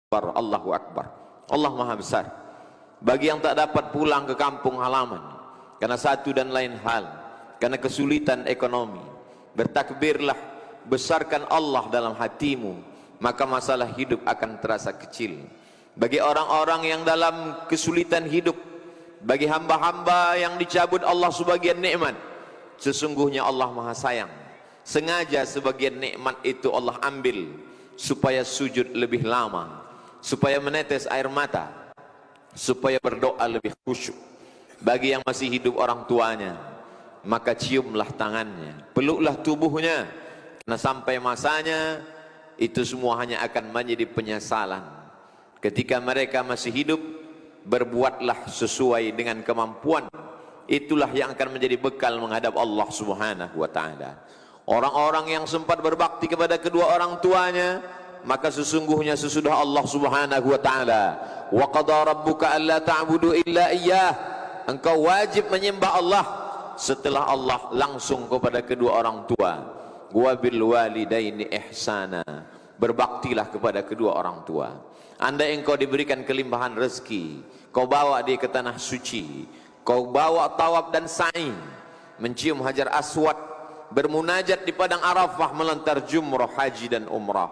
Allahu Akbar. Allah Maha Besar. Bagi yang tak dapat pulang ke kampung halaman karena satu dan lain hal, karena kesulitan ekonomi, bertakbirlah, besarkan Allah dalam hatimu, maka masalah hidup akan terasa kecil. Bagi orang-orang yang dalam kesulitan hidup, bagi hamba-hamba yang dicabut Allah sebagian nikmat, sesungguhnya Allah Maha Sayang. Sengaja sebagian nikmat itu Allah ambil supaya sujud lebih lama, supaya menetes air mata, supaya berdoa lebih khusyuk. Bagi yang masih hidup orang tuanya, maka ciumlah tangannya, peluklah tubuhnya, karena sampai masanya itu semua hanya akan menjadi penyesalan. Ketika mereka masih hidup, berbuatlah sesuai dengan kemampuan. Itulah yang akan menjadi bekal menghadap Allah Subhanahu wa ta'ala. Orang-orang yang sempat berbakti kepada kedua orang tuanya, maka sesungguhnya sesudah Allah Subhanahu wa ta'ala, wa qada rabbuka alla ta'budu illa iyyah, engkau wajib menyembah Allah. Setelah Allah langsung kepada kedua orang tua, wa bil walidaini ihsana, berbaktilah kepada kedua orang tua. Andai engkau diberikan kelimpahan rezeki, kau bawa dia ke tanah suci, kau bawa tawaf dan sa'i, mencium hajar aswad, bermunajat di padang Arafah, melontar jumrah haji dan umrah,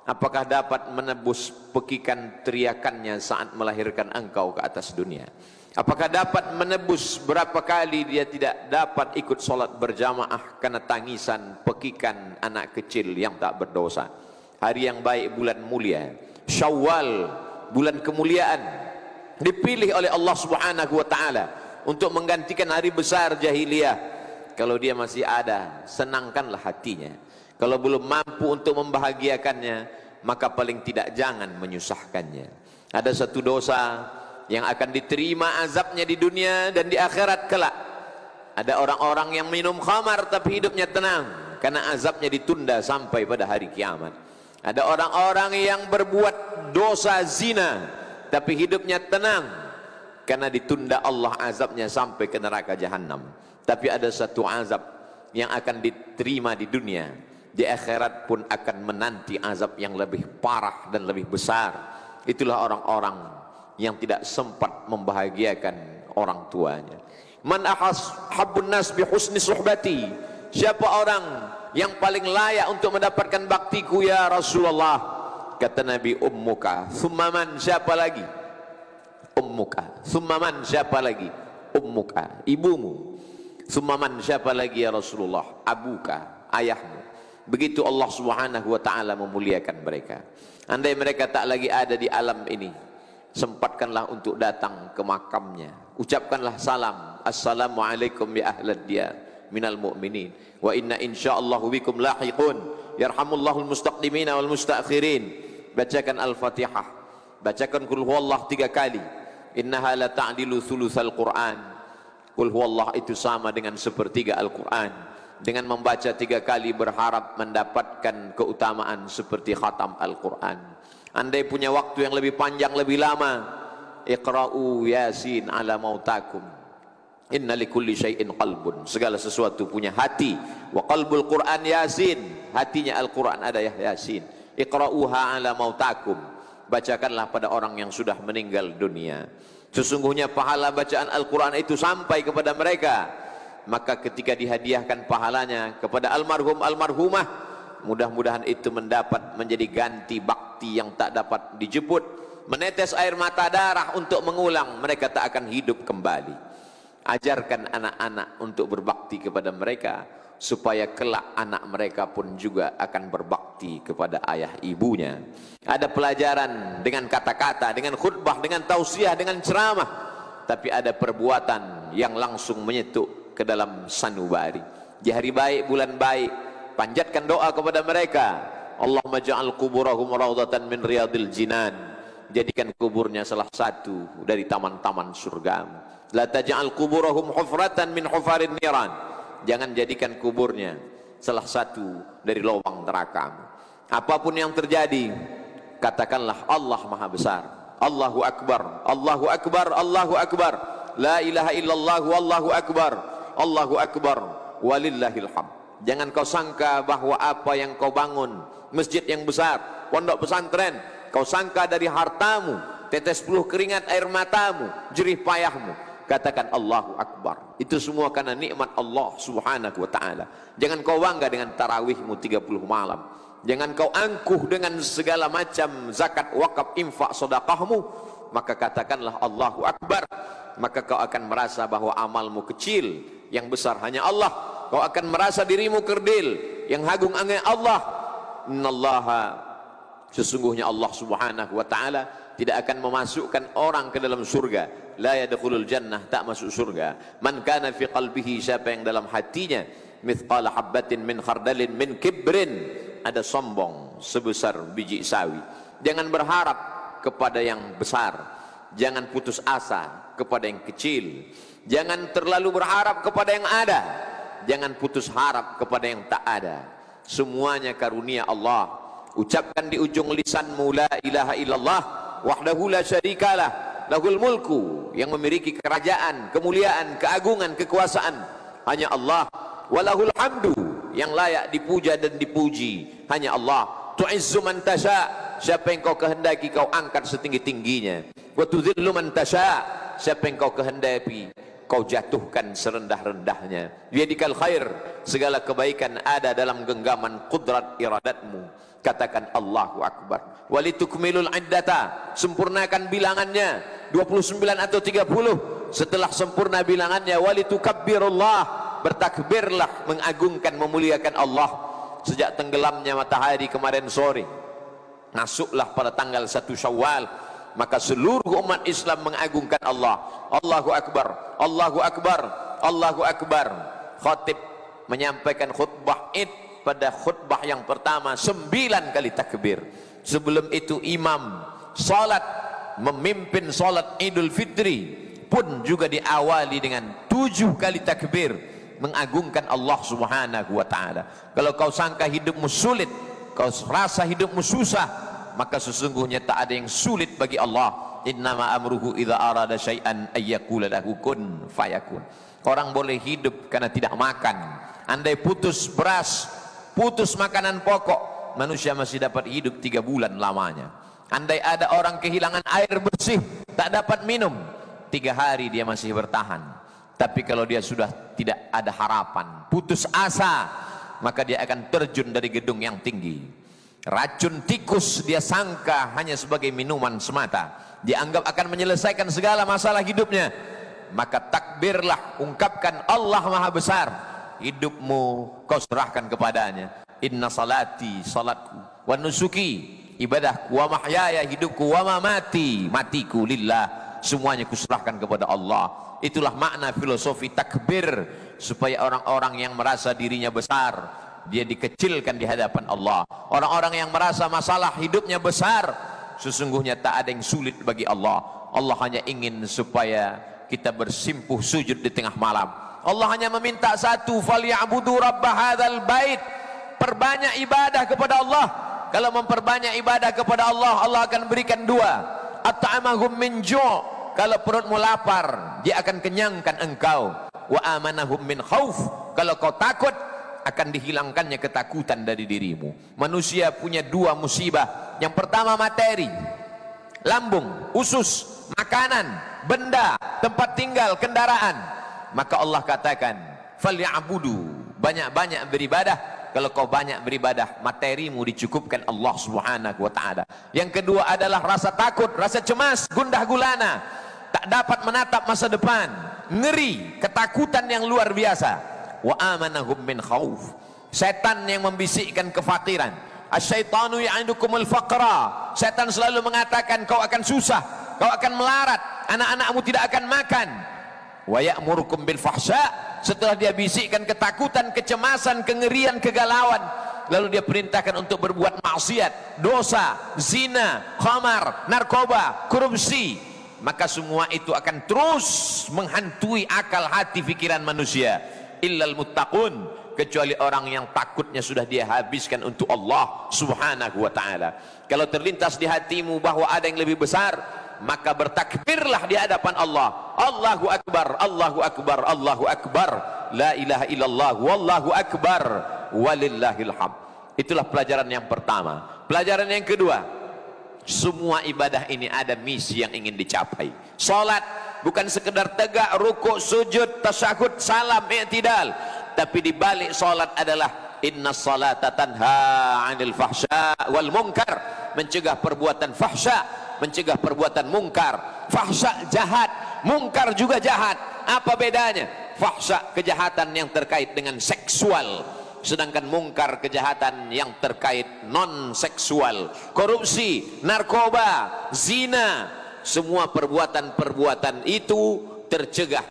apakah dapat menebus pekikan teriakannya saat melahirkan engkau ke atas dunia? Apakah dapat menebus berapa kali dia tidak dapat ikut solat berjamaah karena tangisan pekikan anak kecil yang tak berdosa? Hari yang baik, bulan mulia Syawal, bulan kemuliaan, dipilih oleh Allah Subhanahu wa ta'ala untuk menggantikan hari besar jahiliyah. Kalau dia masih ada, senangkanlah hatinya. Kalau belum mampu untuk membahagiakannya, maka paling tidak jangan menyusahkannya. Ada satu dosa yang akan diterima azabnya di dunia dan di akhirat kelak. Ada orang-orang yang minum khamar tapi hidupnya tenang, karena azabnya ditunda sampai pada hari kiamat. Ada orang-orang yang berbuat dosa zina tapi hidupnya tenang, karena ditunda Allah azabnya sampai ke neraka jahanam. Tapi ada satu azab yang akan diterima di dunia, di akhirat pun akan menanti azab yang lebih parah dan lebih besar. Itulah orang-orang yang tidak sempat membahagiakan orang tuanya. Man ahabbun nas bi husni suhbati, siapa orang yang paling layak untuk mendapatkan baktiku ya Rasulullah? Kata Nabi, ummuka. Thumma man, siapa lagi? Ummuka. Thumma man, siapa lagi? Ummuka, ibumu. Thumma man, siapa lagi ya Rasulullah? Abuka, ayahmu. Begitu Allah Subhanahu wa ta'ala memuliakan mereka. Andai mereka tak lagi ada di alam ini, sempatkanlah untuk datang ke makamnya, ucapkanlah salam, assalamualaikum ya ahlad diyar minal mu'minin, wa inna insyaallahu bikum lahiqun, yarhamullahul mustaqdimina wal mustakhirin. Bacakan Al-Fatihah, bacakan Qul huwallah 3 kali. Innaha la ta'dilu thulutsal Qur'an. Qul huwallah itu sama dengan 1/3 Al-Qur'an. Dengan membaca 3 kali berharap mendapatkan keutamaan seperti khatam Al-Qur'an. Andai punya waktu yang lebih panjang, lebih lama, iqra'u yasin ala mautakum, inna likulli syai'in qalbun, segala sesuatu punya hati. Wa qalbul Qur'an yasin, hatinya Al-Qur'an ada ya yasin. Iqra'uha ala mautakum, bacakanlah pada orang yang sudah meninggal dunia. Sesungguhnya pahala bacaan Al-Qur'an itu sampai kepada mereka. Maka ketika dihadiahkan pahalanya kepada almarhum almarhumah, mudah-mudahan itu mendapat menjadi ganti bakti yang tak dapat dijemput. Menetes air mata darah untuk mengulang, mereka tak akan hidup kembali. Ajarkan anak-anak untuk berbakti kepada mereka, supaya kelak anak mereka pun juga akan berbakti kepada ayah ibunya. Ada pelajaran dengan kata-kata, dengan khutbah, dengan tausiah, dengan ceramah, tapi ada perbuatan yang langsung menyetuk ke dalam sanubari. Di hari baik, bulan baik, panjatkan doa kepada mereka. Allahumma ja'al kuburahum raudhatan min riyadil jinan, jadikan kuburnya salah satu dari taman-taman surga. La taj'al kuburahum hufratan min hufarin niran, jangan jadikan kuburnya salah satu dari lubang neraka. Apapun yang terjadi, katakanlah Allah Maha Besar. Allahu Akbar, Allahu Akbar, Allahu Akbar, la ilaha illallah, wallahu akbar, Allahu Akbar, walillahil hamd. Jangan kau sangka bahwa apa yang kau bangun, masjid yang besar, pondok pesantren, kau sangka dari hartamu, tetes peluh keringat air matamu, jerih payahmu, katakan Allahu Akbar. Itu semua karena nikmat Allah subhanahu wa ta'ala. Jangan kau bangga dengan tarawihmu 30 malam, jangan kau angkuh dengan segala macam zakat, wakaf, infak, sedekahmu, maka katakanlah Allahu Akbar. Maka kau akan merasa bahwa amalmu kecil, yang besar hanya Allah. Kau akan merasa dirimu kerdil, yang agung hanya Allah. Innallaha, sesungguhnya Allah subhanahu wa ta'ala tidak akan memasukkan orang ke dalam surga. La yadkhulul jannah, tak masuk surga. Man kana fi qalbihi, siapa yang dalam hatinya mithqala habbatin min khardalin min kibrin, ada sombong sebesar biji sawi. Jangan berharap kepada yang besar, jangan putus asa kepada yang kecil, jangan terlalu berharap kepada yang ada, jangan putus harap kepada yang tak ada. Semuanya karunia Allah. Ucapkan di ujung lisanmu la ilaha illallah wahdahu la syarikalah lahul mulku, yang memiliki kerajaan, kemuliaan, keagungan, kekuasaan hanya Allah. Walahul hamdu, yang layak dipuja dan dipuji hanya Allah. Tu'izzu man tasha, siapa yang kau kehendaki kau angkat setinggi-tingginya. Wa tudhillu man tasha, siapa yang kau kehendaki kau jatuhkan serendah-rendahnya. Biyadikal khair, segala kebaikan ada dalam genggaman kudrat iradatmu. Katakan Allahu Akbar. Walitukmilul iddata, sempurnakan bilangannya 29 atau 30. Setelah sempurna bilangannya, walitukabbirullah, bertakbirlah, mengagungkan, memuliakan Allah. Sejak tenggelamnya matahari kemarin sore, masuklah pada tanggal 1 Syawal, maka seluruh umat Islam mengagungkan Allah. Allahu Akbar, Allahu Akbar, Allahu Akbar. Khatib menyampaikan khutbah Id, pada khutbah yang pertama 9 kali takbir. Sebelum itu imam salat, memimpin salat Idul Fitri pun juga diawali dengan 7 kali takbir, mengagungkan Allah subhanahu wa ta'ala. Kalau kau sangka hidupmu sulit, kau rasa hidupmu susah, maka sesungguhnya tak ada yang sulit bagi Allah. Innama amruhu idza arada syai'an ayyaqula lahu kun fayakun. Orang boleh hidup karena tidak makan. Andai putus beras, putus makanan pokok, manusia masih dapat hidup 3 bulan lamanya. Andai ada orang kehilangan air bersih, tak dapat minum, 3 hari dia masih bertahan. Tapi kalau dia sudah tidak ada harapan, putus asa, maka dia akan terjun dari gedung yang tinggi. Racun tikus dia sangka hanya sebagai minuman semata, dianggap akan menyelesaikan segala masalah hidupnya. Maka takbirlah, ungkapkan Allah Maha Besar. Hidupmu kau serahkan kepadanya. Inna salati, salatku, wa nusuki, ibadahku, wa mahyaya, hidupku, wa mamati, matiku lillah, semuanya kuserahkan kepada Allah. Itulah makna filosofi takbir, supaya orang-orang yang merasa dirinya besar, dia dikecilkan di hadapan Allah. Orang-orang yang merasa masalah hidupnya besar, sesungguhnya tak ada yang sulit bagi Allah. Allah hanya ingin supaya kita bersimpuh sujud di tengah malam. Allah hanya meminta satu, falyabudu rabb hadzal bait, perbanyak ibadah kepada Allah. Kalau memperbanyak ibadah kepada Allah, Allah akan berikan 2. At'amahum min ju', kalau perutmu lapar, dia akan kenyangkan engkau. Wa amanahum min khauf, kalau kau takut, akan dihilangkannya ketakutan dari dirimu. Manusia punya 2 musibah. Yang pertama materi, lambung, usus, makanan, benda, tempat tinggal, kendaraan. Maka Allah katakan, falyabudu, banyak-banyak beribadah. Kalau kau banyak beribadah, materimu dicukupkan Allah subhanahu wa ta'ala. Yang kedua adalah rasa takut, rasa cemas, gundah gulana, tak dapat menatap masa depan, ngeri, ketakutan yang luar biasa. Wa amanahum min khauf, setan yang membisikkan kefakiran. Asyaitanu ya'idukumul faqra, setan selalu mengatakan kau akan susah, kau akan melarat, anak-anakmu tidak akan makan. Wa ya'murukum bil fahsya, setelah dia bisikkan ketakutan, kecemasan, kengerian, kegalauan, lalu dia perintahkan untuk berbuat maksiat, dosa, zina, khamar, narkoba, korupsi. Maka semua itu akan terus menghantui akal hati pikiran manusia. Illal muttaqun, kecuali orang yang takutnya sudah dia habiskan untuk Allah subhanahu wa ta'ala. Kalau terlintas di hatimu bahwa ada yang lebih besar, maka bertakbirlah di hadapan Allah. Allahu Akbar, Allahu Akbar, Allahu Akbar, la ilaha illallah, wallahu akbar, walillahil hamd. Itulah pelajaran yang pertama. Pelajaran yang kedua, Semua ibadah ini ada misi yang ingin dicapai. Salat bukan sekedar tegak, rukuk, sujud, tasyahud, salam, i'tidal. Tapi di balik salat adalah inna salata tanha 'anil fahsya wal munkar, mencegah perbuatan fahsya, mencegah perbuatan mungkar. Fahsya jahat, mungkar juga jahat. Apa bedanya? Fahsya kejahatan yang terkait dengan seksual, sedangkan mungkar kejahatan yang terkait non seksual. Korupsi, narkoba, zina, semua perbuatan-perbuatan itu tercegah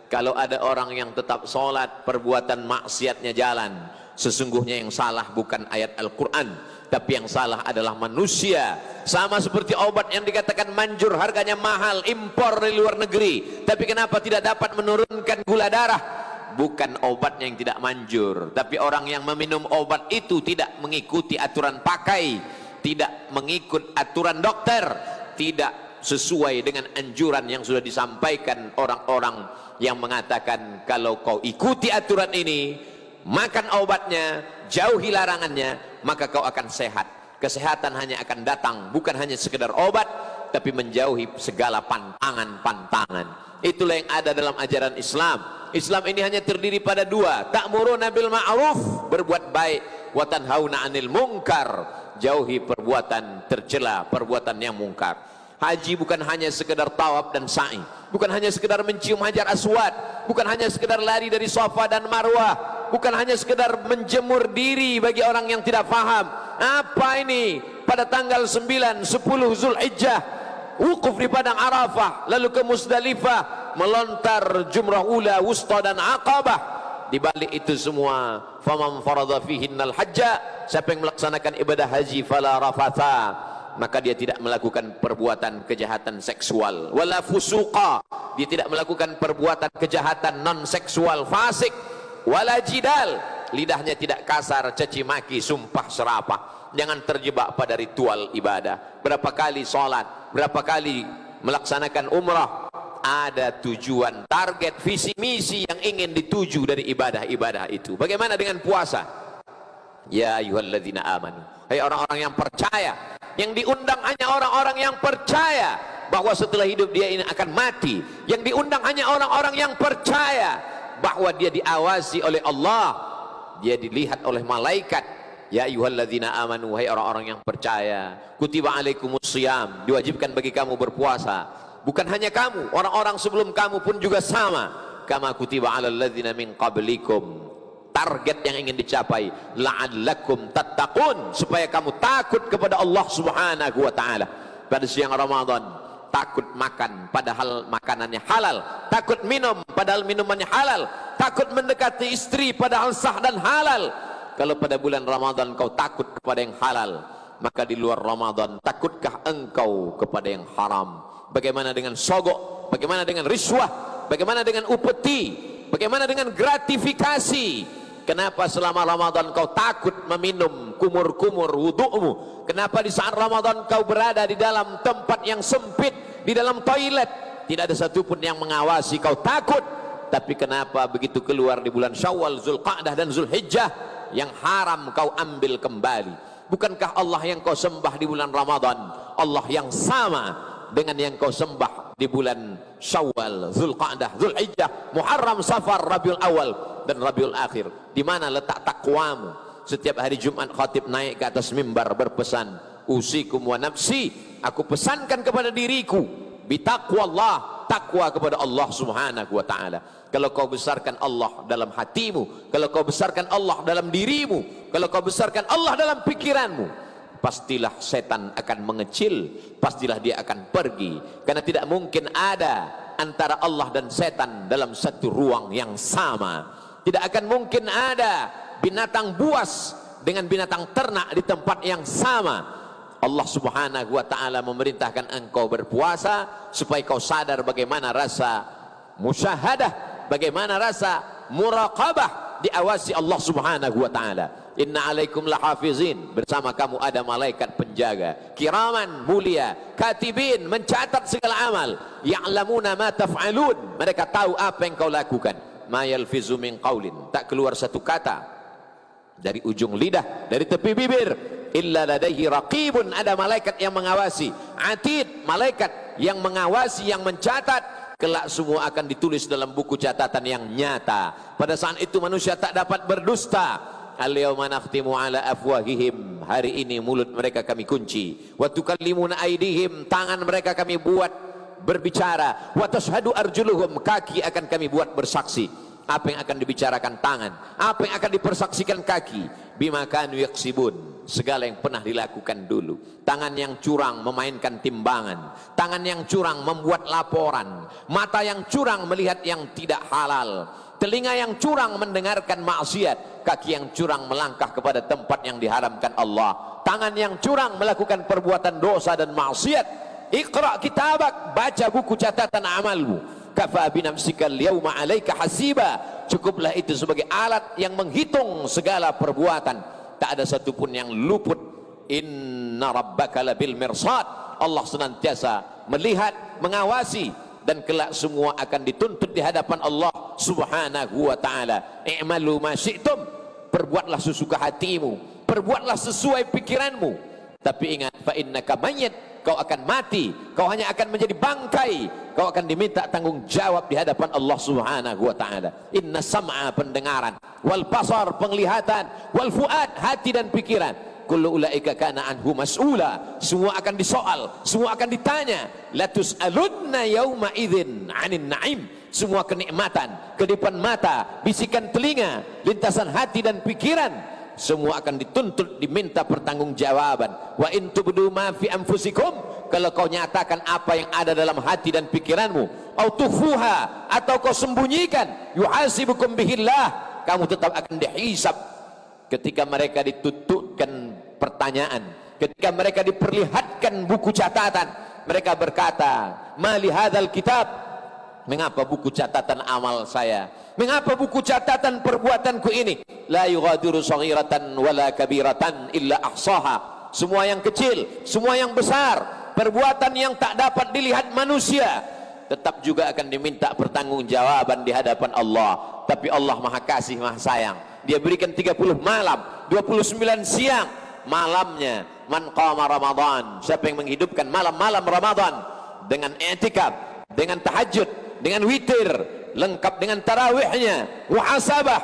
kalau ada orang yang tetap sholat, perbuatan maksiatnya jalan. Sesungguhnya yang salah bukan ayat Al-Quran, tapi yang salah adalah manusia. Sama seperti obat yang dikatakan manjur, harganya mahal, impor dari luar negeri, tapi kenapa tidak dapat menurunkan gula darah? Bukan obatnya yang tidak manjur, tapi orang yang meminum obat itu tidak mengikuti aturan pakai, tidak mengikut aturan dokter, tidak sesuai dengan anjuran yang sudah disampaikan orang-orang yang mengatakan kalau kau ikuti aturan ini, makan obatnya, jauhi larangannya, maka kau akan sehat. Kesehatan hanya akan datang, bukan hanya sekedar obat, tapi menjauhi segala pantangan-pantangan. Itulah yang ada dalam ajaran Islam. Islam ini hanya terdiri pada dua: ta'muruna bil ma'ruf, berbuat baik, wa tanhauna 'anil munkar, jauhi perbuatan tercela, perbuatan yang mungkar. Haji bukan hanya sekedar tawaf dan sa'i, bukan hanya sekedar mencium hajar aswad, bukan hanya sekedar lari dari Safa dan Marwah, bukan hanya sekedar menjemur diri bagi orang yang tidak paham. Apa ini? Pada tanggal 9, 10 Zulhijjah, wukuf di padang Arafah, lalu ke Musdalifah, melontar jumrah ula, wusta dan aqabah. Di balik itu semua, faman farada fihinnal hajja, siapa yang melaksanakan ibadah haji, fala rafatha, maka dia tidak melakukan perbuatan kejahatan seksual, wala fusuqa, dia tidak melakukan perbuatan kejahatan non seksual fasik, wala jidal, lidahnya tidak kasar, caci maki, sumpah serapah. Jangan terjebak pada ritual ibadah. Berapa kali sholat, berapa kali melaksanakan umrah, ada tujuan, target, visi misi yang ingin dituju dari ibadah-ibadah itu. Bagaimana dengan puasa? Ya ayyuhalladzina amanu, hai orang-orang yang percaya. Yang diundang hanya orang-orang yang percaya bahwa setelah hidup dia ini akan mati. Yang diundang hanya orang-orang yang percaya bahwa dia diawasi oleh Allah, dia dilihat oleh malaikat. Ya ayyuhalladzina amanu, hai orang-orang yang percaya, kutiba alaikumusiyam, diwajibkan bagi kamu berpuasa. Bukan hanya kamu, orang-orang sebelum kamu pun juga sama. Kama kutiba alal ladzina min qablikum, target yang ingin dicapai, la'allakum tattaqun, supaya kamu takut kepada Allah Subhanahu wa taala. Pada siang Ramadan, takut makan padahal makanannya halal, takut minum padahal minumannya halal, takut mendekati istri padahal sah dan halal. Kalau pada bulan Ramadan kau takut kepada yang halal, maka di luar Ramadan takutkah engkau kepada yang haram? Bagaimana dengan sogok? Bagaimana dengan riswah? Bagaimana dengan upeti? Bagaimana dengan gratifikasi? Kenapa selama Ramadan kau takut meminum kumur-kumur wudu'mu? Kenapa di saat Ramadan kau berada di dalam tempat yang sempit, di dalam toilet, tidak ada satupun yang mengawasi, kau takut? Tapi kenapa begitu keluar di bulan Syawal, Zulqa'dah dan Zulhijjah, yang haram kau ambil kembali? Bukankah Allah yang kau sembah di bulan Ramadan Allah yang sama dengan yang kau sembah di bulan Syawal, Zulqa'dah, Zulhijjah, Muharram, Safar, Rabiul Awal dan Rabiul Akhir? Di mana letak takwamu? Setiap hari Jumat khatib naik ke atas mimbar berpesan, usikum wa nafsi, aku pesankan kepada diriku bitaqwallah, takwa kepada Allah Subhanahu wa taala. Kalau kau besarkan Allah dalam hatimu, kalau kau besarkan Allah dalam dirimu, kalau kau besarkan Allah dalam pikiranmu, pastilah setan akan mengecil, pastilah dia akan pergi. Karena tidak mungkin ada antara Allah dan setan dalam satu ruang yang sama. Tidak akan mungkin ada binatang buas dengan binatang ternak di tempat yang sama. Allah Subhanahu wa taala memerintahkan engkau berpuasa supaya kau sadar bagaimana rasa musyahadah, bagaimana rasa muraqabah, diawasi Allah Subhanahu wa taala. Inna alaikum lahafizin, bersama kamu ada malaikat penjaga, kiraman, mulia, katibin, mencatat segala amal, ya'lamuna ma taf'alun, mereka tahu apa yang kau lakukan. Ma yalfizu min qaulin, tak keluar satu kata dari ujung lidah, dari tepi bibir, illa ladaihi raqibun, ada malaikat yang mengawasi, atid, malaikat yang mengawasi, yang mencatat. Kelak semua akan ditulis dalam buku catatan yang nyata. Pada saat itu manusia tak dapat berdusta. Al-yawma nakhtimu ala afwahihim, hari ini mulut mereka kami kunci. Wa tukallimuna aydihim, tangan mereka kami buat berbicara. Wa tashhadu arjuluhum, kaki akan kami buat bersaksi. Apa yang akan dibicarakan tangan, apa yang akan dipersaksikan kaki. Bima kanu yaksibun, segala yang pernah dilakukan dulu. Tangan yang curang memainkan timbangan, tangan yang curang membuat laporan, mata yang curang melihat yang tidak halal, telinga yang curang mendengarkan maksiat, kaki yang curang melangkah kepada tempat yang diharamkan Allah, tangan yang curang melakukan perbuatan dosa dan maksiat. Iqra kitabak, baca buku catatan amalmu. Kafa binafsikal yauma 'alaika hasiba, cukuplah itu sebagai alat yang menghitung segala perbuatan. Tak ada satupun yang luput. Inna rabbaka labil mirsad, Allah senantiasa melihat, mengawasi, dan kelak semua akan dituntut di hadapan Allah Subhanahu wa ta'ala. I'malu ma syi'tum, perbuatlah sesuka hatimu, perbuatlah sesuai pikiranmu, tapi ingat, fa innaka mayyit, kau akan mati, kau hanya akan menjadi bangkai, kau akan diminta tanggung jawab di hadapan Allah Subhanahu wa ta'ala. Inna sam'a, pendengaran, wal basar, penglihatan, wal fuad, hati dan pikiran, kullu ulaika kana anhu mas'ula, semua akan disoal, semua akan ditanya. La tus'alunna yauma idzin 'anil na'im, semua kenikmatan, kedipan mata, bisikan telinga, lintasan hati dan pikiran, semua akan dituntut, diminta pertanggungjawaban. Wa in tubdu ma fi anfusikum, kalau kau nyatakan apa yang ada dalam hati dan pikiranmu, au tukhfuha, atau kau sembunyikan, yuhasibukum bihillah, kamu tetap akan dihisab. Ketika mereka ditutupkan pertanyaan, ketika mereka diperlihatkan buku catatan, mereka berkata, mali hadzal kitab, mengapa buku catatan amal saya, mengapa buku catatan perbuatanku ini, la yughadiru saghiratan wala kabiratan illa ahsaha, semua yang kecil, semua yang besar, perbuatan yang tak dapat dilihat manusia, tetap juga akan diminta pertanggungjawaban di hadapan Allah. Tapi Allah Maha Kasih, Maha Sayang, Dia berikan 30 malam, 29 siang. Malamnya, man qama Ramadan, siapa yang menghidupkan malam-malam Ramadan dengan i'tikaf, dengan tahajud, dengan witir, lengkap dengan tarawihnya, muhasabah,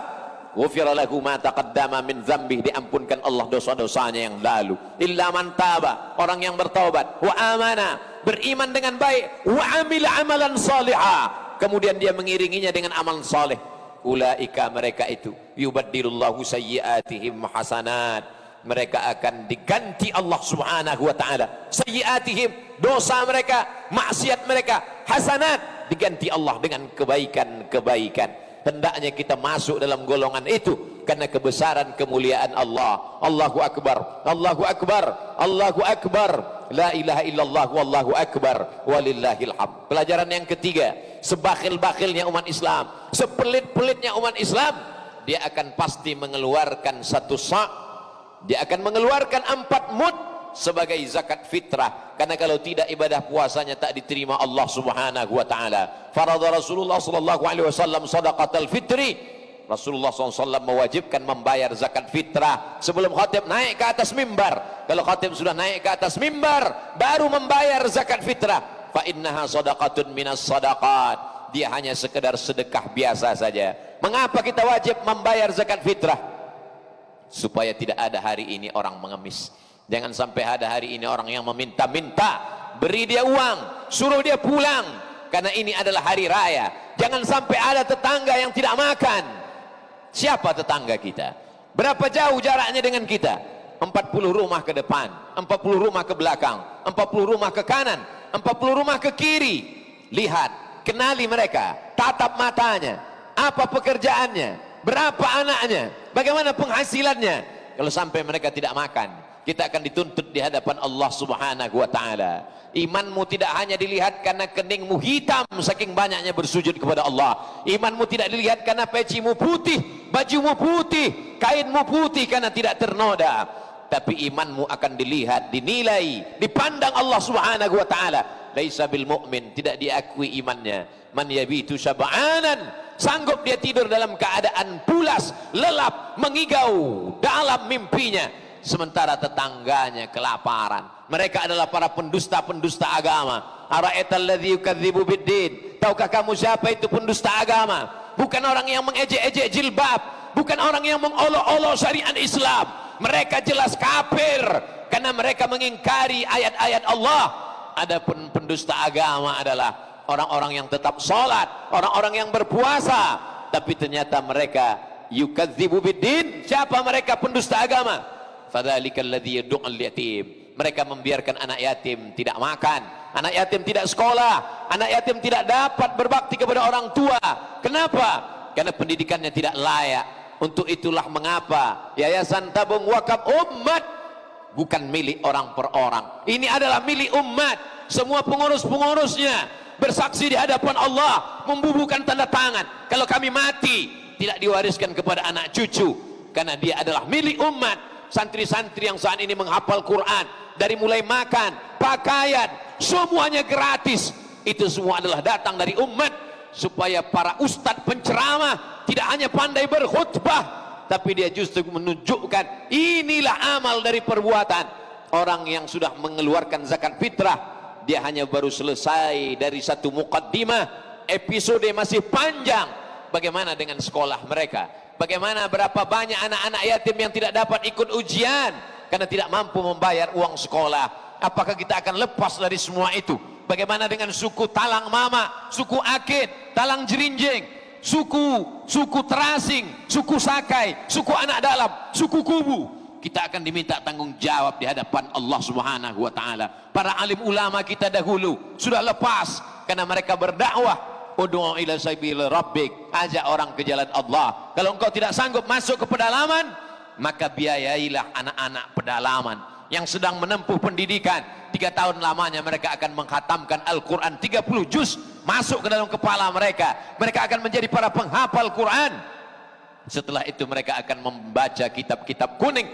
ghufira lahu ma taqaddama min dzambih, diampunkan Allah dosa-dosanya yang lalu. Illa man taba, orang yang bertaubat, wa amana, beriman dengan baik, wa amila amalan salihah, kemudian dia mengiringinya dengan amal saleh. Ulaika, mereka itu, yubaddilullahu sayyiatihim hasanat, mereka akan diganti Allah Subhanahu wa ta'ala sayyiatihim, dosa mereka, maksiat mereka, hasanat, diganti Allah dengan kebaikan-kebaikan. Hendaknya kita masuk dalam golongan itu karena kebesaran kemuliaan Allah. Allahu Akbar, Allahu Akbar, Allahu Akbar, la ilaha illallah, wallahu akbar, walillahil hamd. Pelajaran yang ketiga, sebakhil-bakhilnya umat Islam, sepelit-pelitnya umat Islam, dia akan pasti mengeluarkan satu sa', dia akan mengeluarkan 4 mud sebagai zakat fitrah, karena kalau tidak ibadah puasanya tak diterima Allah Subhanahu wa ta'ala. Farada Rasulullah sallallahu alaihi wasallam sadaqatal fitri, Rasulullah SAW mewajibkan membayar zakat fitrah sebelum khatib naik ke atas mimbar. Kalau khatib sudah naik ke atas mimbar, baru membayar zakat fitrah. Fa innaha sadaqatun minas sadaqat, dia hanya sekedar sedekah biasa saja. Mengapa kita wajib membayar zakat fitrah? Supaya tidak ada hari ini orang mengemis. Jangan sampai ada hari ini orang yang meminta-minta, beri dia uang, suruh dia pulang, karena ini adalah hari raya. Jangan sampai ada tetangga yang tidak makan. Siapa tetangga kita? Berapa jauh jaraknya dengan kita? 40 rumah ke depan, 40 rumah ke belakang, 40 rumah ke kanan, 40 rumah ke kiri. Lihat, kenali mereka, tatap matanya, apa pekerjaannya, berapa anaknya, bagaimana penghasilannya. Kalau sampai mereka tidak makan, kita akan dituntut di hadapan Allah Subhanahu wa ta'ala. Imanmu tidak hanya dilihat karena keningmu hitam saking banyaknya bersujud kepada Allah. Imanmu tidak dilihat karena pecimu putih, bajumu putih, kainmu putih karena tidak ternoda. Tapi imanmu akan dilihat, dinilai, dipandang Allah Subhanahu wa ta'ala. Laisa bil mu'min, tidak diakui imannya, man yabitu syab'anan, sanggup dia tidur dalam keadaan pulas, lelap, mengigau dalam mimpinya. sementara tetangganya kelaparan. Mereka adalah para pendusta-pendusta agama. Ara'aital ladzi yukadzibu biddin. Tahukah kamu siapa itu pendusta agama? Bukan orang yang mengejek-ejek jilbab, bukan orang yang mengolok-olok syariat Islam. Mereka jelas kafir karena mereka mengingkari ayat-ayat Allah. Adapun pendusta agama adalah orang-orang yang tetap sholat, orang-orang yang berpuasa, tapi ternyata mereka yukadzibu biddin. Siapa mereka pendusta agama? Fadzalikal ladzi yad'ul yatim. Mereka membiarkan anak yatim tidak makan, anak yatim tidak sekolah, anak yatim tidak dapat berbakti kepada orang tua. Kenapa? Karena pendidikannya tidak layak. Untuk itulah mengapa Yayasan Tabung Wakaf Umat bukan milik orang per orang. Ini adalah milik umat. Semua pengurus-pengurusnya bersaksi di hadapan Allah, membubuhkan tanda tangan. Kalau kami mati, tidak diwariskan kepada anak cucu, karena dia adalah milik umat. Santri-santri yang saat ini menghafal Quran, dari mulai makan, pakaian, semuanya gratis. Itu semua adalah datang dari umat, supaya para ustadz penceramah tidak hanya pandai berkhutbah, tapi dia justru menunjukkan inilah amal dari perbuatan. Orang yang sudah mengeluarkan zakat fitrah, dia hanya baru selesai dari satu muqaddimah, episode masih panjang. Bagaimana dengan sekolah mereka? Bagaimana berapa banyak anak-anak yatim yang tidak dapat ikut ujian karena tidak mampu membayar uang sekolah? Apakah kita akan lepas dari semua itu? Bagaimana dengan suku Talang Mama, suku Akit, Talang Jerinjing, suku Terasing, suku Sakai, suku Anak Dalam, suku Kubu? Kita akan diminta tanggung jawab di hadapan Allah Subhanahu wa taala. Para alim ulama kita dahulu sudah lepas karena mereka berdakwah. Ud'u ila sabil rabbik, ajak orang ke jalan Allah. Kalau engkau tidak sanggup masuk ke pedalaman, maka biayailah anak-anak pedalaman yang sedang menempuh pendidikan. 3 tahun lamanya mereka akan menghatamkan Al-Quran 30 juz masuk ke dalam kepala mereka. Mereka akan menjadi para penghafal Quran. Setelah itu mereka akan membaca kitab-kitab kuning,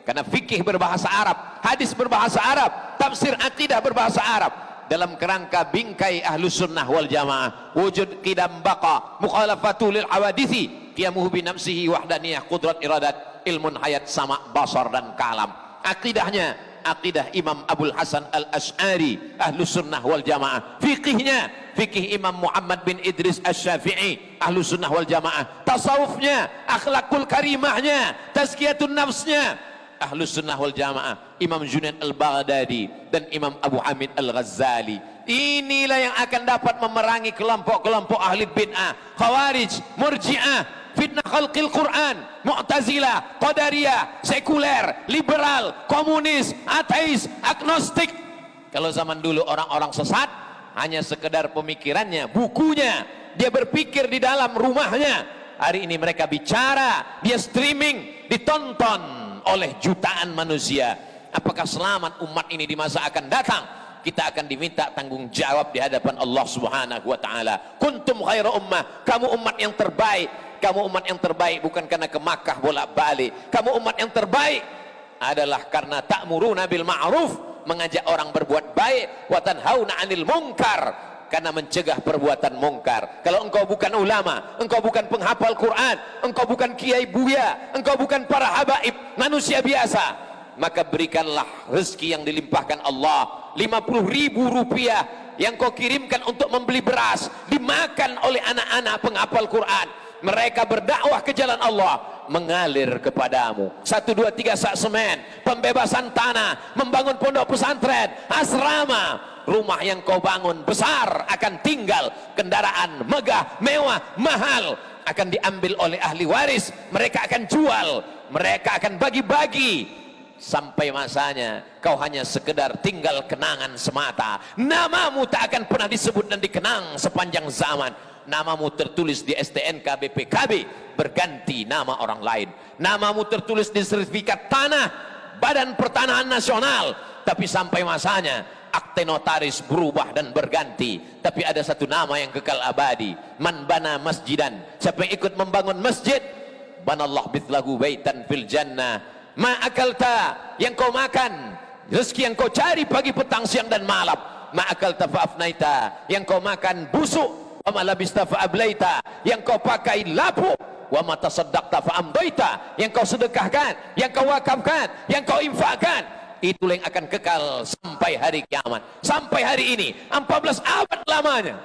karena fikih berbahasa Arab, hadis berbahasa Arab, tafsir akidah berbahasa Arab. Dalam kerangka bingkai Ahlus Sunnah wal Jamaah, wujud qidam baqa, mukhalafatu lil hawadithi, qiyamuhu bi nafsihi wahdaniyah, qudrat iradat, ilmun hayat, sama basar dan kalam. Akidahnya akidah Imam Abul Hasan Al-Asy'ari, Ahlus Sunnah wal Jamaah. Fikihnya fikih Imam Muhammad bin Idris Asy-Syafi'i, Ahlus Sunnah wal Jamaah. Tasawufnya, akhlakul karimahnya, tazkiyatun nafsnya, Ahlus Sunnah wal Jamaah. Imam Junaid Al-Baghdadi dan Imam Abu Hamid Al-Ghazali. Inilah yang akan dapat memerangi kelompok-kelompok ahli bid'ah, khawarij, murji'ah, fitnah khalqil Quran, mu'tazilah, qadariyah, sekuler, liberal, komunis, ateis, agnostik. Kalau zaman dulu orang-orang sesat hanya sekedar pemikirannya, bukunya, dia berpikir di dalam rumahnya. Hari ini mereka bicara, dia streaming, ditonton oleh jutaan manusia. Apakah selamat umat ini di masa akan datang? Kita akan diminta tanggung jawab di hadapan Allah Subhanahu wa taala. Kuntum khaira ummah, kamu umat yang terbaik. Kamu umat yang terbaik bukan karena ke Makkah bolak-balik. Kamu umat yang terbaik adalah karena ta'muruna bil ma'ruf, mengajak orang berbuat baik, wa tanhauna 'anil munkar, karena mencegah perbuatan mungkar. Kalau engkau bukan ulama, engkau bukan penghafal Quran, engkau bukan kiai buya, engkau bukan para habaib, manusia biasa, maka berikanlah rezeki yang dilimpahkan Allah. 50.000 rupiah yang kau kirimkan untuk membeli beras dimakan oleh anak-anak penghafal Quran. Mereka berdakwah ke jalan Allah, mengalir kepadamu. 1, 2, 3 sak semen, pembebasan tanah, membangun pondok pesantren, asrama. Rumah yang kau bangun besar akan tinggal, kendaraan megah, mewah, mahal akan diambil oleh ahli waris. Mereka akan jual, mereka akan bagi-bagi. Sampai masanya kau hanya sekedar tinggal kenangan semata. Namamu tak akan pernah disebut dan dikenang sepanjang zaman. Namamu tertulis di STNK BPKB, berganti nama orang lain. Namamu tertulis di sertifikat tanah Badan Pertanahan Nasional, tapi sampai masanya akte notaris berubah dan berganti. Tapi ada satu nama yang kekal abadi, man bana masjidan, siapa yang ikut membangun masjid, banallah bithlahu baitan fil jannah. Ma akalta, yang kau makan, rezeki yang kau cari pagi petang siang dan malam. Ma akalta fa afnaita, yang kau makan busuk. Wa ma labista fa ablaita, yang kau pakai lapuk. wa ma tasaddaqta fa amdaita, yang kau sedekahkan, yang kau wakafkan, yang kau infakkan, itulah yang akan kekal sampai hari kiamat. Sampai hari ini 14 abad lamanya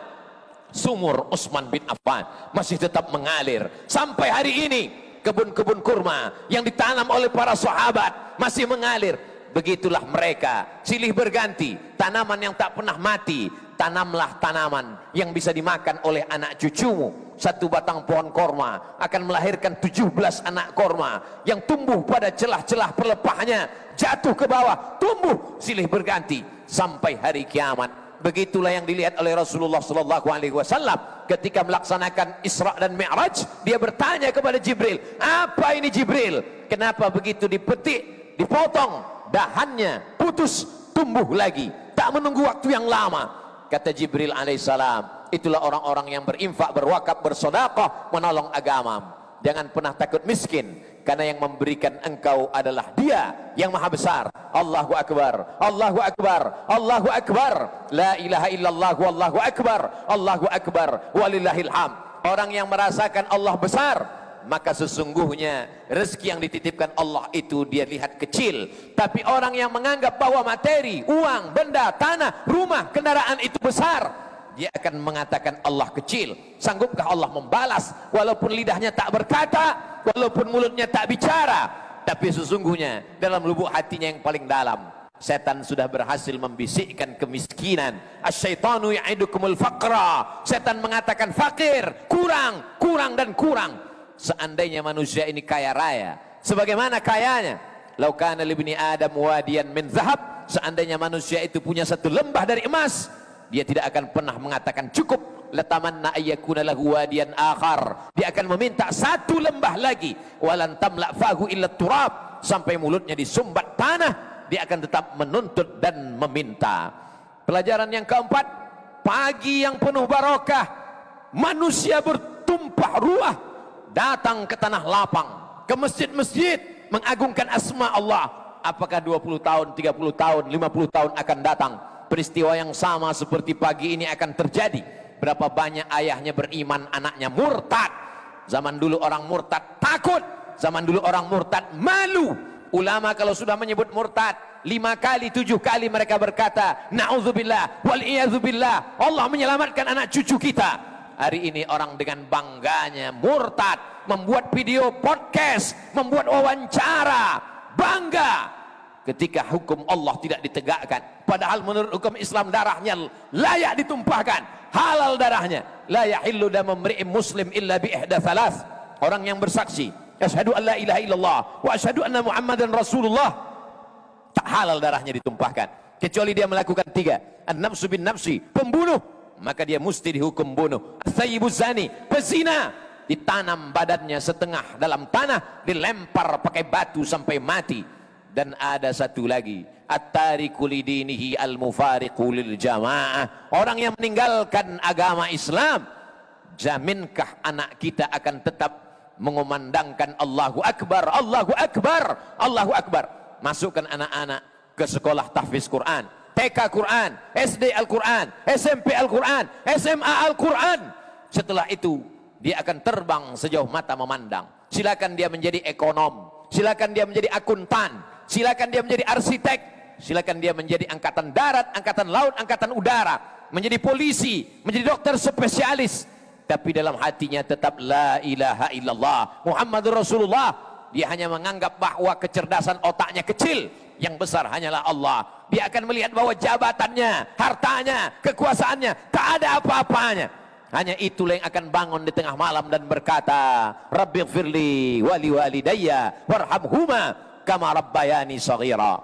sumur Utsman bin Affan masih tetap mengalir. Sampai hari ini kebun-kebun kurma yang ditanam oleh para sahabat masih mengalir. Begitulah mereka, silih berganti, tanaman yang tak pernah mati. Tanamlah tanaman yang bisa dimakan oleh anak cucumu. Satu batang pohon korma akan melahirkan 17 anak korma yang tumbuh pada celah-celah pelepahnya, jatuh ke bawah, tumbuh silih berganti sampai hari kiamat. Begitulah yang dilihat oleh Rasulullah SAW ketika melaksanakan Isra dan Mi'raj. Dia bertanya kepada Jibril, apa ini Jibril? Kenapa begitu dipetik, dipotong dahannya, putus, tumbuh lagi, tak menunggu waktu yang lama? Kata Jibril alaihissalam, itulah orang-orang yang berinfak, berwakaf, bersedekah, menolong agama. Jangan pernah takut miskin, karena yang memberikan engkau adalah Dia yang Maha Besar. Allahu Akbar, Allahu Akbar, Allahu Akbar, la ilaha illallah, wallahu akbar, Allahu Akbar, walillahil hamd. Orang yang merasakan Allah besar, maka sesungguhnya rezeki yang dititipkan Allah itu dia lihat kecil. Tapi orang yang menganggap bahwa materi, uang, benda, tanah, rumah, kendaraan itu besar, dia akan mengatakan Allah kecil. Sanggupkah Allah membalas walaupun lidahnya tak berkata, walaupun mulutnya tak bicara, tapi sesungguhnya dalam lubuk hatinya yang paling dalam, setan sudah berhasil membisikkan kemiskinan. Asyaitanu ya'idukumul faqra. Setan mengatakan fakir, kurang, kurang dan kurang. Seandainya manusia ini kaya raya, sebagaimana kayanya, lau kana libni adam wadiyan min zahab, seandainya manusia itu punya satu lembah dari emas, dia tidak akan pernah mengatakan cukup. Latamanna ayyakuna lahu wadiyan akhar, dia akan meminta satu lembah lagi. Walan tamla fahu illa turab, sampai mulutnya disumbat tanah, dia akan tetap menuntut dan meminta. Pelajaran yang keempat, pagi yang penuh barokah, manusia bertumpah ruah datang ke tanah lapang, ke masjid-masjid, mengagungkan asma Allah. Apakah 20 tahun, 30 tahun, 50 tahun akan datang, peristiwa yang sama seperti pagi ini akan terjadi? Berapa banyak ayahnya beriman, anaknya murtad. Zaman dulu orang murtad takut, zaman dulu orang murtad malu. Ulama kalau sudah menyebut murtad 5 kali, 7 kali mereka berkata na'udzubillah wal iyadzubillah, Allah menyelamatkan anak cucu kita. Hari ini orang dengan bangganya murtad, membuat video podcast, membuat wawancara, bangga ketika hukum Allah tidak ditegakkan. Padahal menurut hukum Islam darahnya layak ditumpahkan, halal darahnya. La yahillu damu imri'in muslim illa bi ihda thalath. Orang yang bersaksi asyhadu an la ilaha illallah wa asyhadu anna muhammadan rasulullah, tak halal darahnya ditumpahkan kecuali dia melakukan 3. An-nafsu bin nafsi, pembunuh, maka dia mesti dihukum bunuh. As-sayyibuz zani, pezina, ditanam badannya setengah dalam tanah, dilempar pakai batu sampai mati. Dan ada satu lagi, at-tariku lidinihi al-mufariqu lil jamaah, orang yang meninggalkan agama Islam. Jaminkah anak kita akan tetap mengumandangkan Allahu Akbar, Allahu Akbar, Allahu Akbar? Masukkan anak-anak ke sekolah tahfiz Quran, TK Quran, SD Al-Quran, SMP Al-Quran, SMA Al-Quran. Setelah itu dia akan terbang sejauh mata memandang. Silakan dia menjadi ekonom, silakan dia menjadi akuntan, silakan dia menjadi arsitek, silakan dia menjadi angkatan darat, angkatan laut, angkatan udara, menjadi polisi, menjadi dokter spesialis. Tapi dalam hatinya tetap la ilaha illallah Muhammadur Rasulullah. Dia hanya menganggap bahwa kecerdasan otaknya kecil, yang besar hanyalah Allah. Dia akan melihat bahwa jabatannya, hartanya, kekuasaannya tak ada apa-apanya. Hanya itulah yang akan bangun di tengah malam dan berkata, Rabbighfirli wali walidayya warhamhuma kama rabbayani shaghira.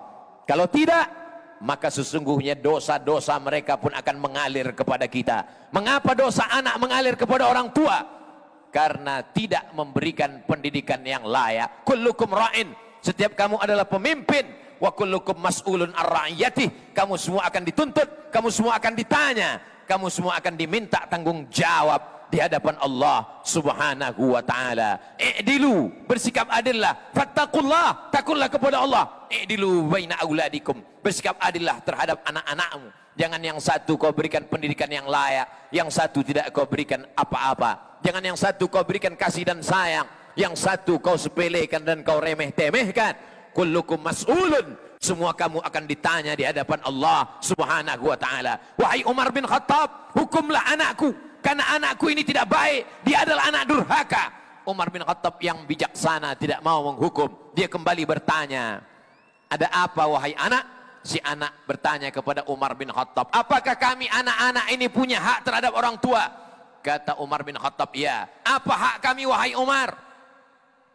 Kalau tidak, maka sesungguhnya dosa-dosa mereka pun akan mengalir kepada kita. Mengapa dosa anak mengalir kepada orang tua? Karena tidak memberikan pendidikan yang layak. Kullukum ra'in, setiap kamu adalah pemimpin. Wa kullukum mas'ulun ar-ra'iyatih, kamu semua akan dituntut, kamu semua akan ditanya, kamu semua akan diminta tanggung jawab di hadapan Allah Subhanahu wa taala. I'dilu, bersikap adillah. Fattaqullah, takutlah kepada Allah. I'dilu baina auladikum, bersikap adillah terhadap anak-anakmu. Jangan yang satu kau berikan pendidikan yang layak, yang satu tidak kau berikan apa-apa. Jangan yang satu kau berikan kasih dan sayang, yang satu kau sepelekan dan kau remeh-temehkan. Kullukum mas'ulun, semua kamu akan ditanya di hadapan Allah Subhanahu wa taala. Wahai Umar bin Khattab, hukumlah anakku, karena anakku ini tidak baik, dia adalah anak durhaka. Umar bin Khattab yang bijaksana tidak mau menghukum. Dia kembali bertanya, ada apa wahai anak? Si anak bertanya kepada Umar bin Khattab, apakah kami anak-anak ini punya hak terhadap orang tua? Kata Umar bin Khattab, ya. Apa hak kami wahai Umar?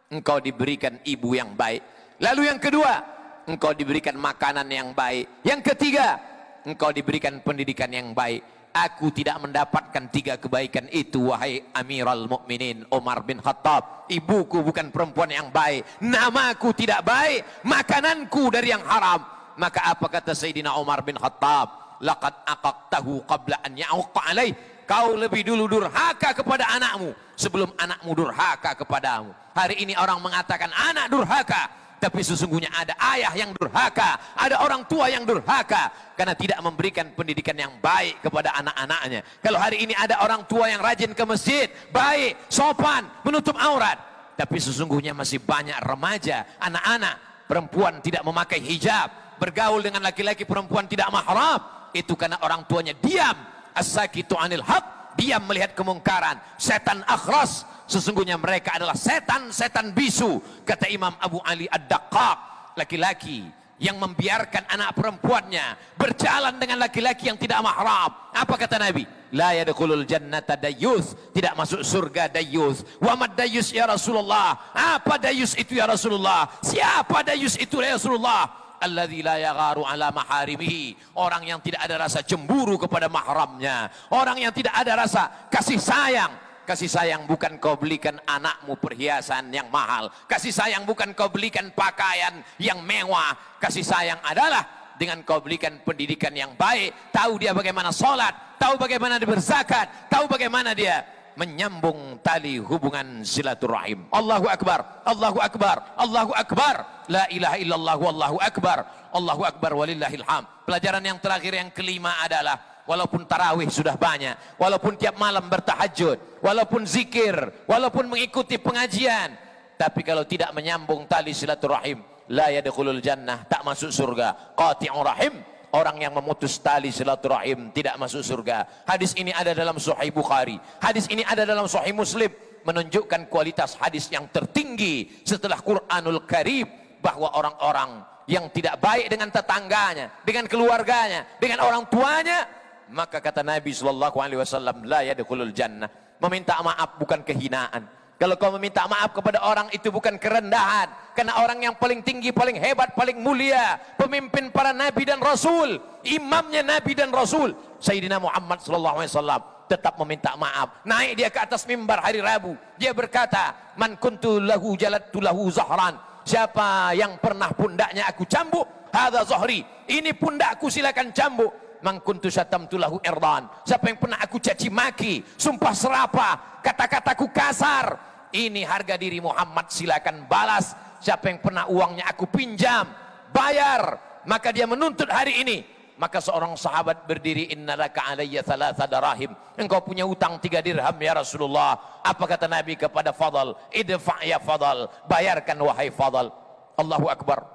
Engkau diberikan ibu yang baik. Lalu yang kedua, engkau diberikan makanan yang baik. Yang ketiga, engkau diberikan pendidikan yang baik. Aku tidak mendapatkan tiga kebaikan itu wahai Amirul Mukminin Umar bin Khattab. Ibuku bukan perempuan yang baik, namaku tidak baik, makananku dari yang haram. Maka apa kata Sayyidina Umar bin Khattab? Laqad aqaqtahu qabla an ya'uqqa alaih. Kau lebih dulu durhaka kepada anakmu sebelum anakmu durhaka kepadamu. Hari ini orang mengatakan anak durhaka, tapi sesungguhnya ada ayah yang durhaka, ada orang tua yang durhaka karena tidak memberikan pendidikan yang baik kepada anak-anaknya. Kalau hari ini ada orang tua yang rajin ke masjid, baik, sopan, menutup aurat, tapi sesungguhnya masih banyak remaja, anak-anak, perempuan tidak memakai hijab, bergaul dengan laki-laki perempuan tidak mahram. Itu karena orang tuanya diam. As-sakitu anil haq, diam melihat kemungkaran. Setan akhras, sesungguhnya mereka adalah setan-setan bisu. Kata Imam Abu Ali Ad-Daqqaq, laki-laki yang membiarkan anak perempuannya berjalan dengan laki-laki yang tidak mahram. Apa kata Nabi? La yadkhulul jannata dayyus, tidak masuk surga dayyus. Wa mad dayyus ya Rasulullah? Apa dayyus itu ya Rasulullah? Siapa dayyus itu ya Rasulullah? Alladzi la yagharu ala maharimihi, orang yang tidak ada rasa cemburu kepada mahramnya, orang yang tidak ada rasa kasih sayang. Kasih sayang bukan kau belikan anakmu perhiasan yang mahal, kasih sayang bukan kau belikan pakaian yang mewah, kasih sayang adalah dengan kau berikan pendidikan yang baik, tahu dia bagaimana sholat, tahu bagaimana dia berzakat, tahu bagaimana dia menyambung tali hubungan silaturahim. Allahu Akbar, Allahu Akbar, Allahu Akbar, la ilaha illallah, wallahu akbar, Allahu Akbar, walillahil hamd. Pelajaran yang terakhir yang kelima adalah, walaupun tarawih sudah banyak, walaupun tiap malam bertahajud, walaupun zikir, walaupun mengikuti pengajian, tapi kalau tidak menyambung tali silaturahim, la yadkhulul jannah, tak masuk surga. Qati'ur rahim, orang yang memutus tali silaturahim tidak masuk surga. Hadis ini ada dalam Sahih Bukhari, hadis ini ada dalam Sahih Muslim, menunjukkan kualitas hadis yang tertinggi setelah Quranul Karim, bahwa orang-orang yang tidak baik dengan tetangganya, dengan keluarganya, dengan orang tuanya, maka kata Nabi SAW, la yadkhulul jannah. Meminta maaf bukan kehinaan. Kalau kau meminta maaf kepada orang itu bukan kerendahan, karena orang yang paling tinggi, paling hebat, paling mulia, pemimpin para nabi dan rasul, imamnya nabi dan rasul, Sayyidina Muhammad SAW, tetap meminta maaf. Naik dia ke atas mimbar hari Rabu, dia berkata, man kuntu lahu jaladtu lahu zahran, siapa yang pernah pundaknya aku cambuk, hadza zahri, ini pundakku, silakan cambuk. Man kuntu syatamtu lahu irdan, siapa yang pernah aku caci maki, sumpah serapah, kata-kataku kasar, ini harga diri Muhammad, silakan balas. Siapa yang pernah uangnya aku pinjam, bayar, maka dia menuntut hari ini. Maka seorang sahabat berdiri, innalaka alayya thalatha darahim, engkau punya utang 3 dirham ya Rasulullah. Apa kata Nabi kepada Fadl? Idfa' ya Fadl, bayarkan wahai Fadl. Allahu Akbar,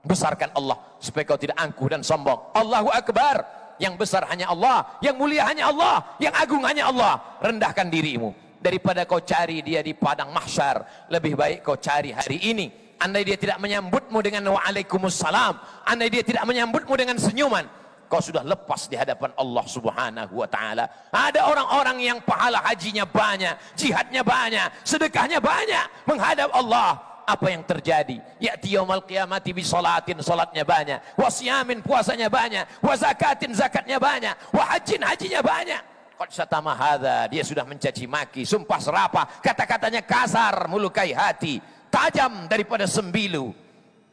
besarkan Allah supaya kau tidak angkuh dan sombong. Allahu Akbar, yang besar hanya Allah, yang mulia hanya Allah, yang agung hanya Allah. Rendahkan dirimu, daripada kau cari dia di padang mahsyar, lebih baik kau cari hari ini. Andai dia tidak menyambutmu dengan waalaikumsalam, andai dia tidak menyambutmu dengan senyuman, kau sudah lepas di hadapan Allah Subhanahu wa taala. Ada orang-orang yang pahala hajinya banyak, jihadnya banyak, sedekahnya banyak, menghadap Allah. Apa yang terjadi? Ya'ti yaumal qiyamati bi salatin, salatnya banyak, wa siyamin, puasanya banyak, wa zakatin, zakatnya banyak, wa hajjin, hajinya banyak. Qad syatama hadza, dia sudah mencaci maki, sumpah serapah, kata-katanya kasar, melukai hati, tajam daripada sembilu.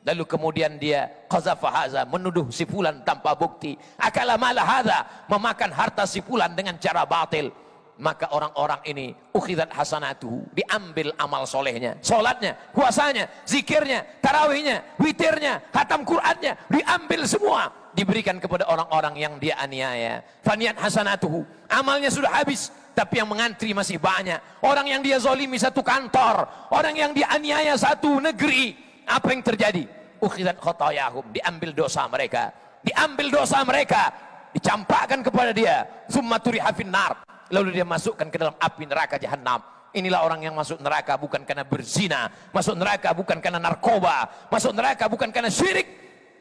Lalu kemudian dia qazafa hadza, menuduh si fulan tanpa bukti, akala mala hadza, memakan harta si fulan dengan cara batil. Maka orang-orang ini ukhidat hasanatuhu, diambil amal solehnya, solatnya, puasanya, zikirnya, tarawihnya, witirnya, khatam Qur'annya, diambil semua. diberikan kepada orang-orang yang dia aniaya. Faniyat hasanatuhu, amalnya sudah habis, tapi yang mengantri masih banyak. Orang yang dia zalimi satu kantor, orang yang dia aniaya satu negeri, apa yang terjadi? Ukhidat khotoyahum, diambil dosa mereka, dicampakkan kepada dia. Summa turiha finnar, lalu dia masukkan ke dalam api neraka jahanam. Inilah orang yang masuk neraka bukan karena berzina, masuk neraka bukan karena narkoba, masuk neraka bukan karena syirik,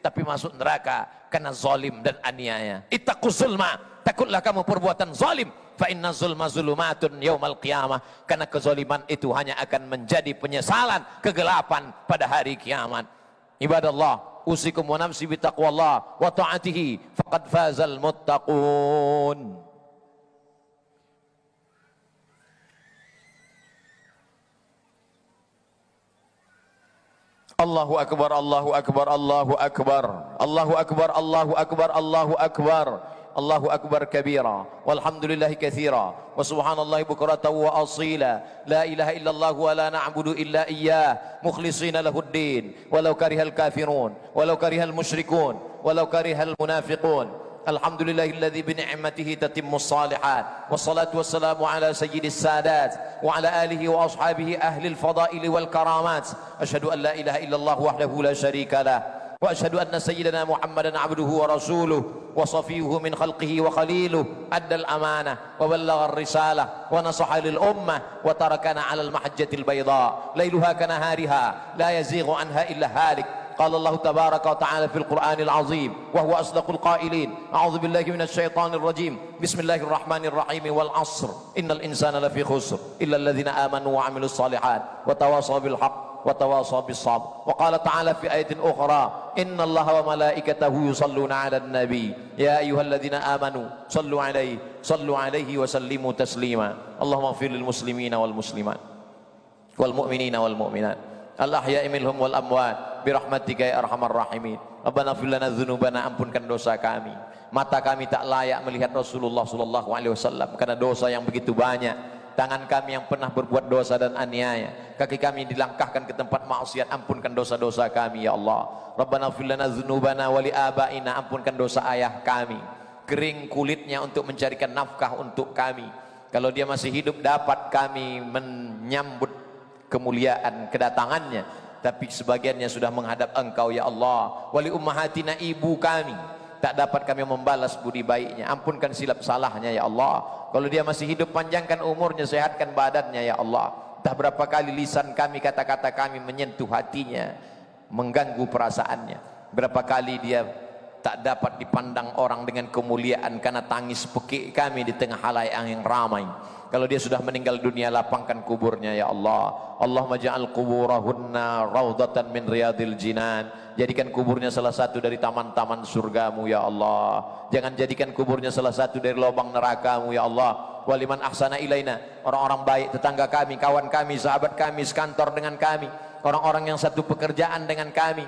tapi masuk neraka karena zalim dan aniaya. Ittaquz zulma, takutlah kamu perbuatan zalim. Fa inna zulma zulumatun yaumal qiyamah, karena kezaliman itu hanya akan menjadi penyesalan, kegelapan pada hari kiamat. Ibadallah, usikum wa nafsi bitaqwallah wa ta'atihi faqad fazal muttaqun. Allahu akbar, Allahu akbar, Allahu akbar, Allahu akbar, Allahu akbar, Allahu akbar, Allahu akbar kabira, walhamdulillahi katsira, wa subhanallahi bukratan wa asila, la ilaha illallah wa la na'budu illa iyyah, mukhlishina lahuddin, walau karihal kafirun, walau karihal musyrikun, walau karihal munafiqun. Alhamdulillahilladzi bi ni'matihi tatimmus shalihat, wassalatu wassalamu ala sayyidis sadat wa ala alihi wa ashabihi ahlil fadaili wal karamat. Asyhadu an la ilaha illallah wahdahu la syarika lah, wa asyhadu anna sayyidana Muhammadan abduhu wa rasuluh wa safiyuhu min khalqihi wa khaliluh, addal amanah wa ballagha ar-risalah wa nasaha lil ummah wa tarakana 'ala al-mahajjatil bayda lailuha kanahariha la yazighu anha illa halik. قال الله تبارك وتعالى في القرآن العظيم وهو أصدق القائلين: أعوذ بالله من الشيطان الرجيم، بسم الله الرحمن الرحيم، والعصر إن الإنسان لفي خسر إلا الذين آمنوا وعملوا الصالحات وتواصوا بالحق وتواصوا بالصبر. وقال تعالى في آية أخرى: إن الله وملائكته يصلون على النبي يا أيها الذين آمنوا صلوا عليه وسلموا تسليما. اللهم اغفر للمسلمين والمسلمات والمؤمنين والمؤمنات al-ahya'i minhum wal amwat birahmatika ya arhamar rahimin. Rabbana fir lana dzunubana, ampunkan dosa kami. Mata kami tak layak melihat Rasulullah sallallahu alaihi wasallam karena dosa yang begitu banyak. Tangan kami yang pernah berbuat dosa dan aniaya, kaki kami dilangkahkan ke tempat maksiat, ampunkan dosa-dosa kami ya Allah. Rabbana fir lana dzunubana wa li abaina, ampunkan dosa ayah kami, kering kulitnya untuk mencarikan nafkah untuk kami. Kalau dia masih hidup dapat kami menyambut kemuliaan kedatangannya, tapi sebagiannya sudah menghadap Engkau ya Allah. Wali ummahatina, ibu kami tak dapat kami membalas budi baiknya, ampunkan silap salahnya ya Allah. Kalau dia masih hidup, panjangkan umurnya, sehatkan badannya ya Allah. Entah berapa kali lisan kami, kata-kata kami menyentuh hatinya, mengganggu perasaannya. Berapa kali dia tak dapat dipandang orang dengan kemuliaan karena tangis pekik kami di tengah halayak yang ramai. Kalau dia sudah meninggal dunia, lapangkan kuburnya ya Allah. Allahumma ja'al kuburahunna raudatan min riyadil jinan, jadikan kuburnya salah satu dari taman-taman surgamu ya Allah. Jangan jadikan kuburnya salah satu dari lubang nerakamu ya Allah. Waliman ahsana ilaina, orang-orang baik, tetangga kami, kawan kami, sahabat kami, sekantor dengan kami, orang-orang yang satu pekerjaan dengan kami,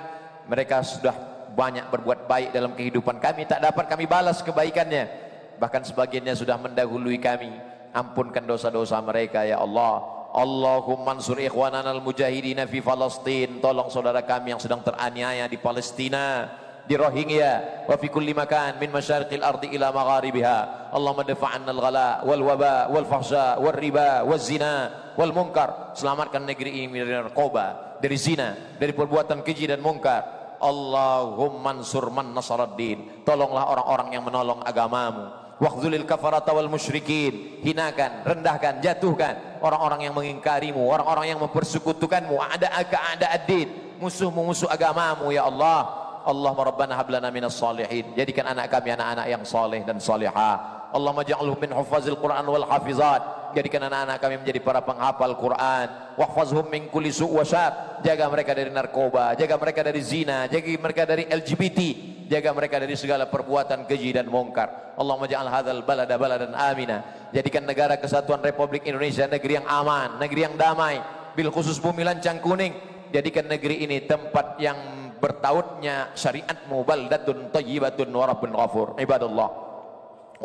mereka sudah banyak berbuat baik dalam kehidupan kami, tak dapat kami balas kebaikannya, bahkan sebagiannya sudah mendahului kami. Ampunkan dosa-dosa mereka ya Allah. Allahumma ansur ikhwanana al-mujahidina fi Palestin, tolong saudara kami yang sedang teraniaya di Palestina, di Rohingya, wa fi kulli makan min masyariqil ardi ila magharibiha. Allahumma dafa'anna al-ghala wal waba wal fahsya wal riba wal zina wal munkar. Selamatkan negeri ini dari narkoba, dari zina, dari perbuatan keji dan munkar. Allahumma ansur man nasaraddin, tolonglah orang-orang yang menolong agamamu. Waqdzulil kafarata wal musyrikin, hinakan, rendahkan, jatuhkan orang-orang yang mengingkarimu, orang-orang yang mempersekutukanmu, a'da'aka a'da'ad-din, musuh-musuh agamamu ya Allah. Allahumma rabbana hab lana minas salihin, jadikan anak kami anak-anak yang saleh dan salihah. Allahumma ja'alhum min hufazil Qur'an wal hafizat, jadikan anak-anak kami menjadi para penghafal Quran. Wahfazhum min kulli su' wa syar, jaga mereka dari narkoba, jaga mereka dari zina, jaga mereka dari LGBT, jaga mereka dari segala perbuatan keji dan mungkar. Allahumma ja'al hadzal balada baladan amina, jadikan negara kesatuan Republik Indonesia negeri yang aman, negeri yang damai, bil khusus bumi lancang kuning, jadikan negeri ini tempat yang bertautnya syariatmu, baldatun thayyibatun wa rabbun ghafur. Ibadallah,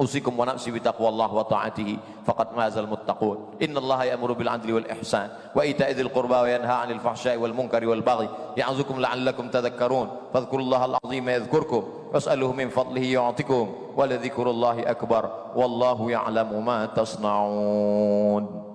usikum wa nafsi bi taqwallah wa ta'atihi faqad mazal muttaqun. Innallaha ya'muru bil 'adli wal ihsan wa ita'i dzil qurba wa yanha 'anil fahsya'i wal munkari wal baghi ya'zukum la'allakum tadhakkarun. Fadhkurullaha al-'azima yadhkurkum was'aluhu min fadlihi yu'tikum wa la dzikrullahi akbar wallahu ya'lamu ma tasna'un.